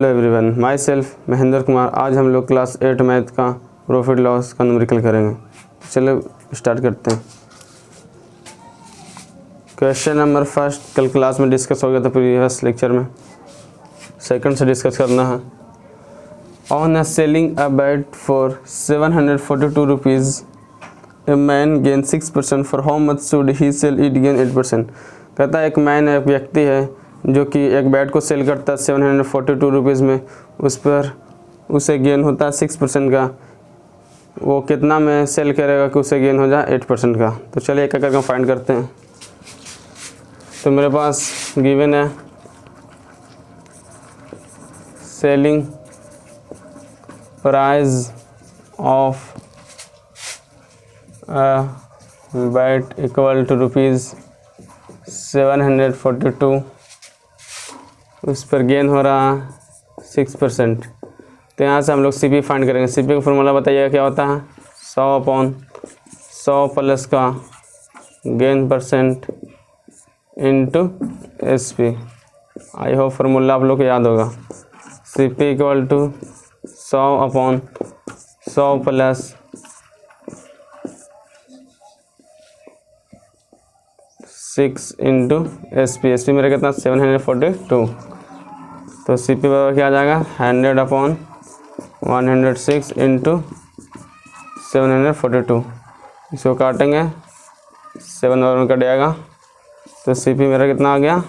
Hello everyone, myself Mahendra Kumar. आज हम लोग क्लास 8 मैथ का प्रॉफिट लॉस का न्यूमेरिकल करेंगे। चलो स्टार्ट करते हैं। क्वेश्चन नंबर फर्स्ट कल क्लास में डिस्कस हो गया था, प्रीवियस लेक्चर में। सेकंड से डिस्कस करना है। On a selling a bat for 742 rupees a man gain 6%, for how much should he sell it gain 8%। कहता है एक मैन एक व्यक्ति है जो कि एक बैट को सेल करता है 742 रुपीज़ में, उस पर उसे गेन होता है 6% का। वो कितना में सेल करेगा कि उसे गेन हो जाए 8% का। तो चलिए एक एक करके फाइंड करते हैं। तो मेरे पास गिवन है selling price of bat equal to rupees 742, उस पर गेन हो रहा 6%। तो यहाँ से हम लोग CP फाइंड करेंगे। CP का फॉर्मूला बताइएगा क्या होता है। 100/100 प्लस का gain percent into SP। I hope formula आप लोग को याद होगा। CP equal to 100/100 plus 6 into SP मेरा कितना 742। तो CP बराबर क्या आ जाएगा 100/106 इंटू 742। इसको काटेंगे 7 बार में कट जाएगा। तो CP मेरा कितना आ गया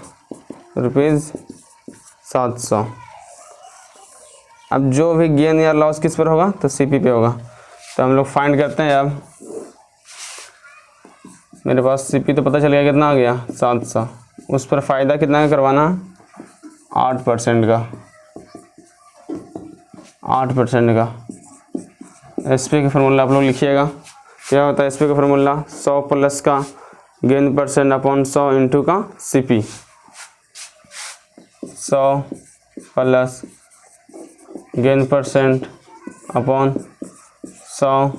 ₹700। अब जो भी गेन या लॉस किस पर होगा तो CP पे होगा। तो हम लोग फाइंड करते हैं। अब मेरे पास CP तो पता चल गया कितना आ गया 700। उस पर फ़ायदा कितना का करवाना है 8% का। 8% का। SP का फार्मूला आप लोग लिखिएगा। क्या होता है SP का फार्मूला 100 प्लस का गेन परसेंट अपॉन 100 इंटू का CP। 100 plus gain percent upon 100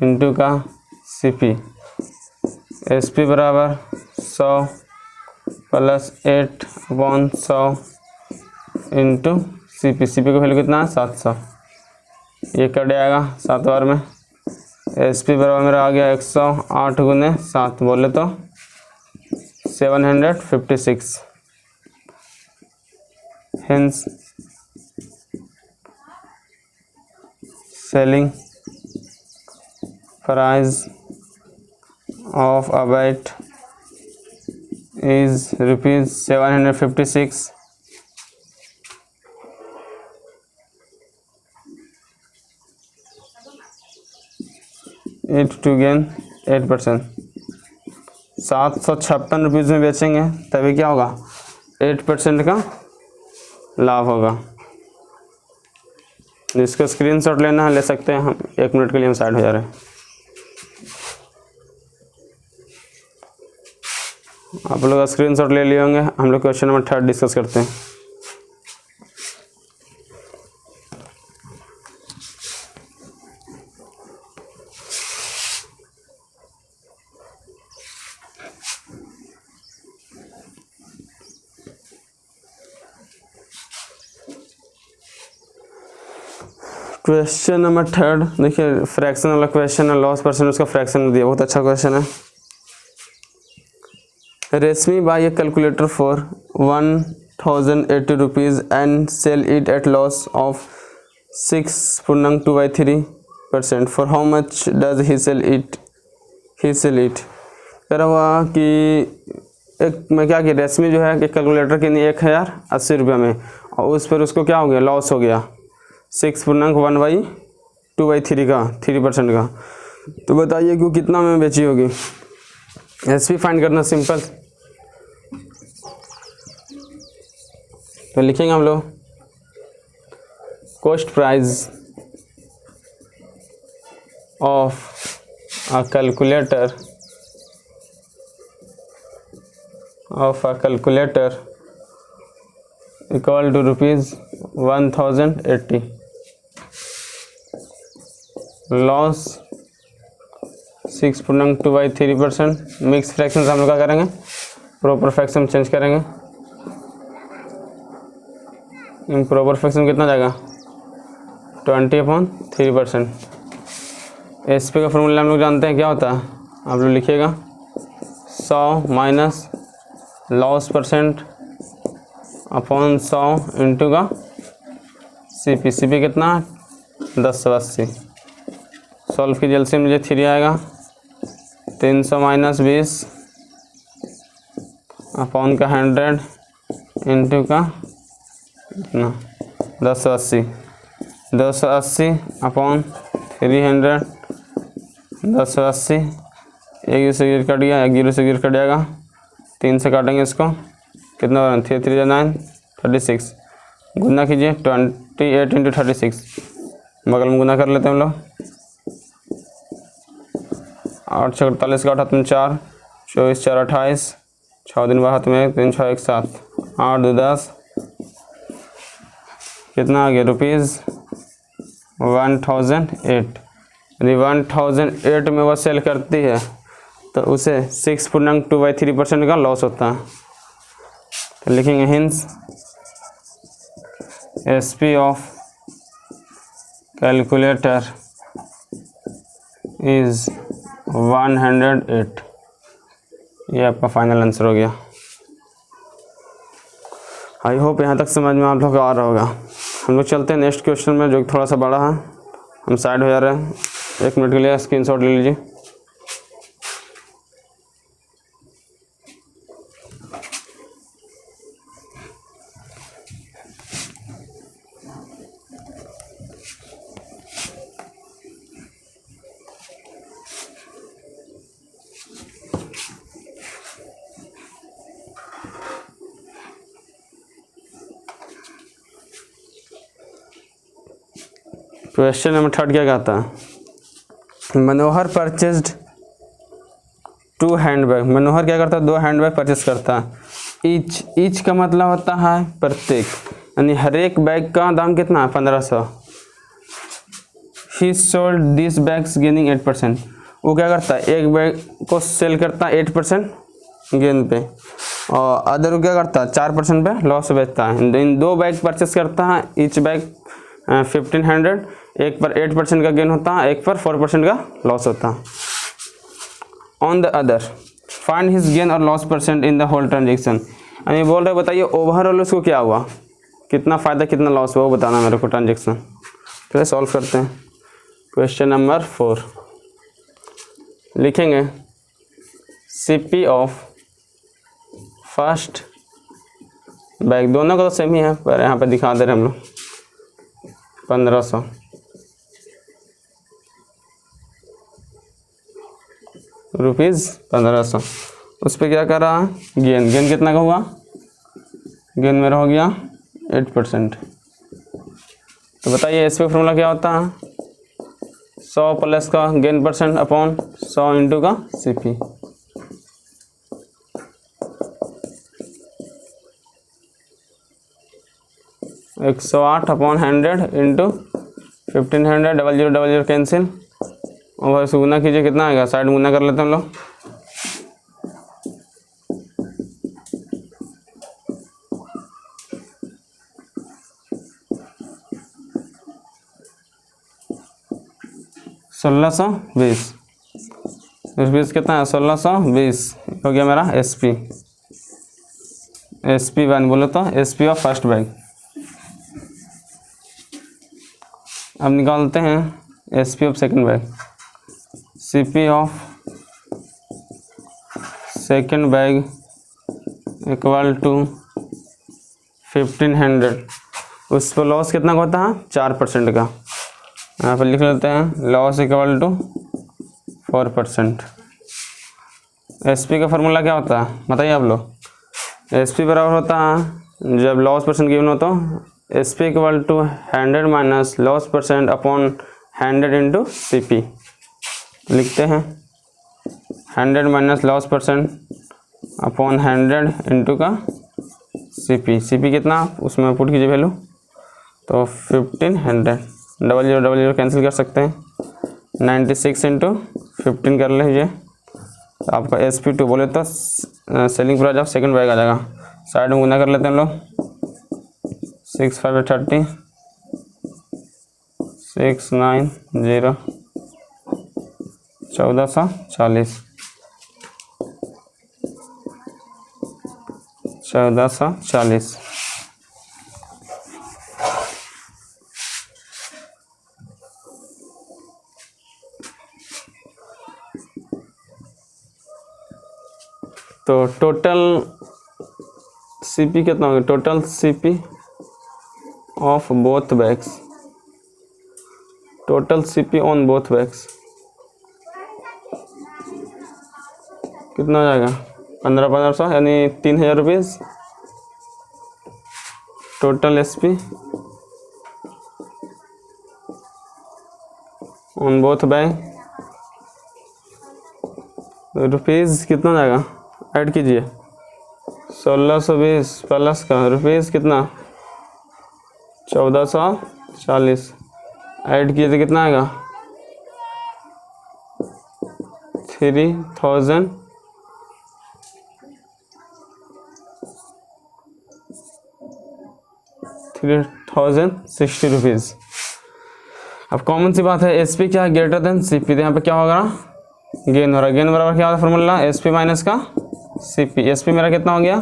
into का CP। SP बराबर 100 प्लस 8/100 इंटू CP। CP का वैल्यू कितना है 700। ये कट जाएगा 7 बार में। SP बराबर मेरा आ गया 108 गुने 7 बोले तो 756। Hence selling price of a bat is ₹756। It to gain 8%। 756 rupees में बेचेंगे तभी क्या होगा 8% का लाभ होगा। जिसका स्क्रीनशॉट लेना है ले सकते हैं हम। 1 मिनट के लिए हम साइड हो जा रहे हैं। आप लोग स्क्रीनशॉट ले लिए होंगे। हम लोग क्वेश्चन नंबर 3 डिस्कस करते हैं। क्वेश्चन नंबर 3 देखिए, फ्रैक्शन वाला क्वेश्चन है। लॉस परसेंट उसका फ्रैक्शन दिया, बहुत अच्छा क्वेश्चन है। Resmi buy a calculator for 1080 rupees and sell it at loss of 6.2/3%. For how much does he sell it? कह रहा हुआ कि एक मैं क्या कि रेशमी जो है कि कैलकुलेटर के लिए 1080 रुपये में, और उस पर उसको क्या हो गया लॉस हो गया 6.1/2/3 का 3% का। तो बताइए कि वो कितना में बेची होगी। SP फाइंड करना सिंपल। तो लिखेंगे हम लोग cost price of a calculator equal to ₹1080। Loss 6.2/3%। Mix fraction हम लोग क्या करेंगे प्रॉपर फ्रैक्शन चेंज करेंगे। इम्प्रॉपर फ्रैक्शन कितना जाएगा 20/3%। एस पी का फॉर्मूला हम लोग जानते हैं क्या होता है, आप लोग लिखिएगा 100 minus loss percent upon 100 into का सी पी कितना 10/80। सॉल्व कीजिए, एलसीएम मुझे 3 आएगा, 300 माइनस 20 अपॉन का 100 इंटू का कितना 10/80, 280 अपॉन 300, 10/80, एक जीरो से गिर कट गया, एक जीरो से गिर कट जाएगा, 3 से काटेंगे इसको, कितना बना 3 3 9 36, गुना कीजिए 28 इंटू 36, बगल में गुना कर लेते हैं हम लोग, 8 6 48 का 8 में 4, 24 4 28, 6 दिन बाद हाथ में 1 3 6 1 7, 8 2 10, कितना आ गया ₹1008। यदि 1008 में वह सेल करती है तो उसे 6.2/3% का लॉस होता है। तो लिखेंगे hints SP of calculator is 108। ये आपका फाइनल आंसर हो गया। आई होप यहाँ तक समझ में आप लोग को आ रहा होगा। हम लोग चलते हैं नेक्स्ट क्वेश्चन में, जो थोड़ा सा बड़ा है। हम साइड हो जा रहे हैं, 1 मिनट के लिए स्क्रीनशॉट ले लीजिए। क्वेश्चन नंबर 3 क्या कहता है, मनोहर परचेज्ड 2 हैंडबैग। मनोहर क्या करता है, 2 हैंडबैग परचेस करता है। ईच का मतलब होता है प्रत्येक, यानी हर एक बैग का दाम कितना है 1500। ही सोल्ड दिस बैग्स गेनिंग 8%। वो क्या करता है, एक बैग को सेल करता है 8% गेन पे, और अदर क्या करता है 4% पे लॉस बेचता है। इन 2 बैग परचेस करता है, ईच बैग 1500, एक पर 8% का गेन होता है, एक पर 4% का लॉस होता है। On the other find his gain और loss percent in the whole transaction. यानी बोल रहे बताइए ओवरऑल उसको क्या हुआ, कितना फ़ायदा कितना लॉस हुआ वो बताना मेरे को ट्रांजेक्शन। चलिए सॉल्व करते हैं। क्वेश्चन नंबर 4 लिखेंगे CP ऑफ फर्स्ट बैग, दोनों का तो सेम ही है पर यहाँ पे दिखा दे रहे हम लोग 1500 रुपीज़ 1500। उस पर क्या कर रहा है, गेन कितना का हुआ, गेन मेरा हो गया 8%। तो बताइए इस पे फॉर्मूला क्या होता है, 100 प्लस का गेन परसेंट अपॉन 100 इंटू का CP। एक 108 अपॉन 100 इंटू 1500, 0000 कैंसिल, और इसको गुना कीजिए, कितना आएगा, साइड में गुना कर लेते हैं हम लोग। ₹1620 रुपीज़ कितना है, 1620 हो गया मेरा SP1 बोलो तो SP ऑफ फर्स्ट बैग। अब निकालते हैं SP of second bag. CP of second bag equal to 1500। उस पर लॉस कितना का होता है, 4% का। यहाँ पर लिख लेते हैं लॉस इक्वल टू 4%। SP का फॉर्मूला क्या होता है बताइए आप लोग। SP बराबर होता है, जब लॉस परसेंट गिवन हो तो SP equal to 100 minus loss percent upon 100 into CP। लिखते हैं 100 minus loss percent upon 100 into का CP कितना, उसमें पुट कीजिए वैल्यू, तो 1500, 0000 कैंसिल कर सकते हैं, 96 इंटू 15 कर लीजिए, तो आपका SP2 बोले तो selling price of second bag आ जाएगा। साइड में गुना कर लेते हैं हम लोग, 6 5 30, 6 9 0 1440, 1440। तो टोटल सीपी कितना होगा, total CP of both bags, total CP on both bags कितना हो जाएगा, 1500 यानी 3000 rupees. Total SP on both bag rupees कितना हो जाएगा, ऐड कीजिए 1620 प्लस का रुपीज़ कितना 1440, ऐड कीजिए तो कितना आएगा 3060 रुपीज़। अब कॉमन सी बात है, एसपी क्या है ग्रेटर देन सीपी, तो यहाँ पे क्या होगा गेन हो रहा है, गेन बराबर क्या होता है फॉर्मूला एसपी माइनस का सीपी। एसपी मेरा कितना हो गया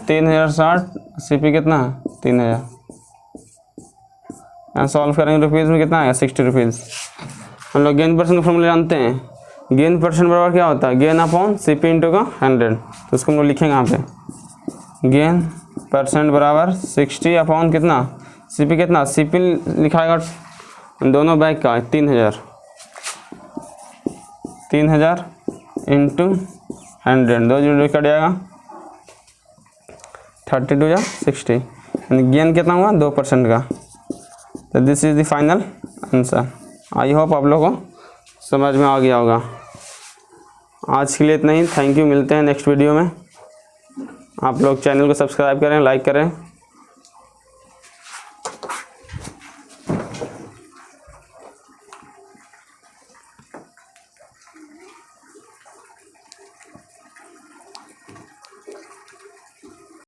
3060, सीपी कितना है 3000। यहाँ सॉल्व करेंगे रुपीज़ में कितना आएगा 60 रुपीज़। हम लोग गेन परसेंट का फॉर्मूला जानते हैं, गेन परसेंट बराबर क्या होता है गेन अपॉन सीपी इंटू का 100। तो उसको हम लोग लिखेंगे यहाँ पे गेन परसेंट बराबर 60 अपॉन कितना सीपी कितना, सीपी लिखाएगा दोनों बैग का 3000 इंटू 100, 2 जीरो कट जाएगा 32 या 60, यानी गेन कितना हुआ 2% का। तो this is the final answer. I hope आप लोगों को समझ में आ गया होगा। आज के लिए इतना ही, थैंक यू, मिलते हैं नेक्स्ट वीडियो में। आप लोग चैनल को सब्सक्राइब करें, लाइक करें।